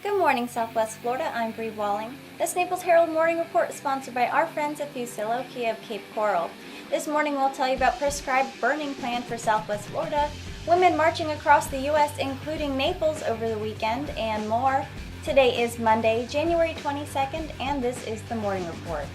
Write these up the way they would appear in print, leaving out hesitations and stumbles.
Good morning, Southwest Florida. I'm Bri Walling. This Naples Herald Morning Report is sponsored by our friends at Fusilo Kia of Cape Coral. This morning we'll tell you about prescribed burning plan for Southwest Florida, women marching across the U.S. including Naples over the weekend, and more. Today is Monday, January 22nd, and this is the Morning Report.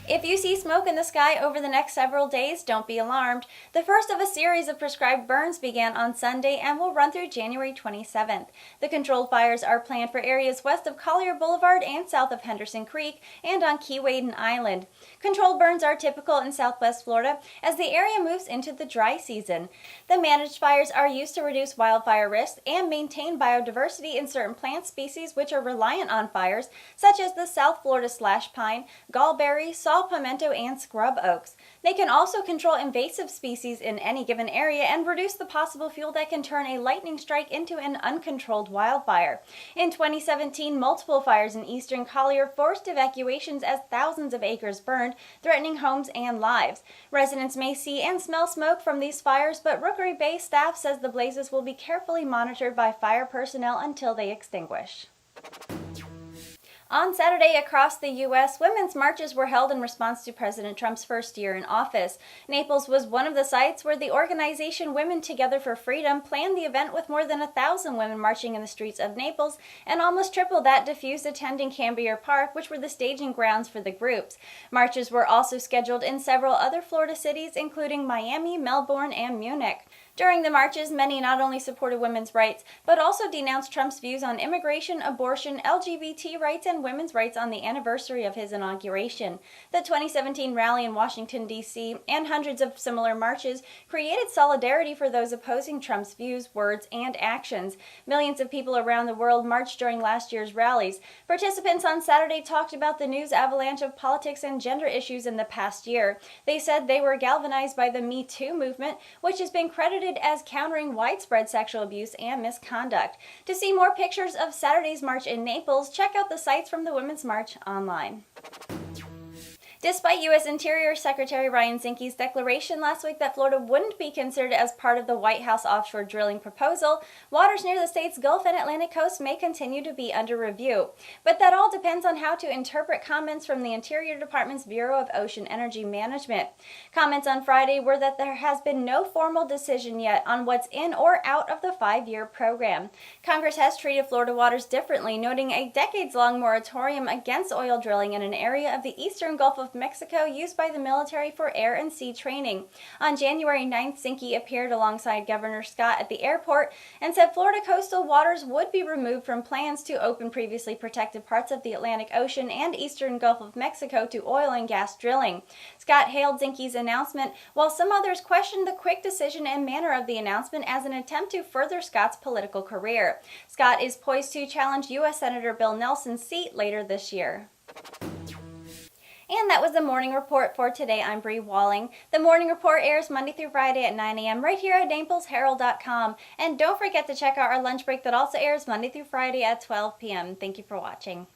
If you see smoke in the sky over the next several days, don't be alarmed. The first of a series of prescribed burns began on Sunday and will run through January 27th. The controlled fires are planned for areas west of Collier Boulevard and south of Henderson Creek and on Keewaydin Island. Controlled burns are typical in Southwest Florida as the area moves into the dry season. The managed fires are used to reduce wildfire risk and maintain biodiversity in certain plant species which are reliant on fires, such as the South Florida slash pine, gallberry, saw pimento, and scrub oaks. They can also control invasive species in any given area and reduce the possible fuel that can turn a lightning strike into an uncontrolled wildfire. In 2017, multiple fires in eastern Collier forced evacuations as thousands of acres burned, threatening homes and lives. Residents may see and smell smoke from these fires, but Rookery Bay staff says the blazes will be carefully monitored by fire personnel until they extinguish. On Saturday, across the U.S., women's marches were held in response to President Trump's first year in office. Naples was one of the sites where the organization Women Together for Freedom planned the event, with more than 1,000 women marching in the streets of Naples, and almost triple that diffused attending Cambier Park, which were the staging grounds for the groups. Marches were also scheduled in several other Florida cities, including Miami, Melbourne, and Munich. During the marches, many not only supported women's rights, but also denounced Trump's views on immigration, abortion, LGBT rights, and women's rights on the anniversary of his inauguration. The 2017 rally in Washington, D.C., and hundreds of similar marches created solidarity for those opposing Trump's views, words, and actions. Millions of people around the world marched during last year's rallies. Participants on Saturday talked about the news avalanche of politics and gender issues in the past year. They said they were galvanized by the Me Too movement, which has been credited as countering widespread sexual abuse and misconduct. To see more pictures of Saturday's march in Naples, check out the sites from the Women's March online. Despite U.S. Interior Secretary Ryan Zinke's declaration last week that Florida wouldn't be considered as part of the White House offshore drilling proposal, waters near the state's Gulf and Atlantic coast may continue to be under review. But that all depends on how to interpret comments from the Interior Department's Bureau of Ocean Energy Management. Comments on Friday were that there has been no formal decision yet on what's in or out of the 5-year program. Congress has treated Florida waters differently, noting a decades-long moratorium against oil drilling in an area of the eastern Gulf of Mexico used by the military for air and sea training. On January 9th, Zinke appeared alongside Governor Scott at the airport and said Florida coastal waters would be removed from plans to open previously protected parts of the Atlantic Ocean and eastern Gulf of Mexico to oil and gas drilling. Scott hailed Zinke's announcement, while some others questioned the quick decision and manner of the announcement as an attempt to further Scott's political career. Scott is poised to challenge U.S. Senator Bill Nelson's seat later this year. And that was the Morning Report for today. I'm Bri Walling. The Morning Report airs Monday through Friday at 9 a.m. right here at NaplesHerald.com. And don't forget to check out our lunch break that also airs Monday through Friday at 12 p.m. Thank you for watching.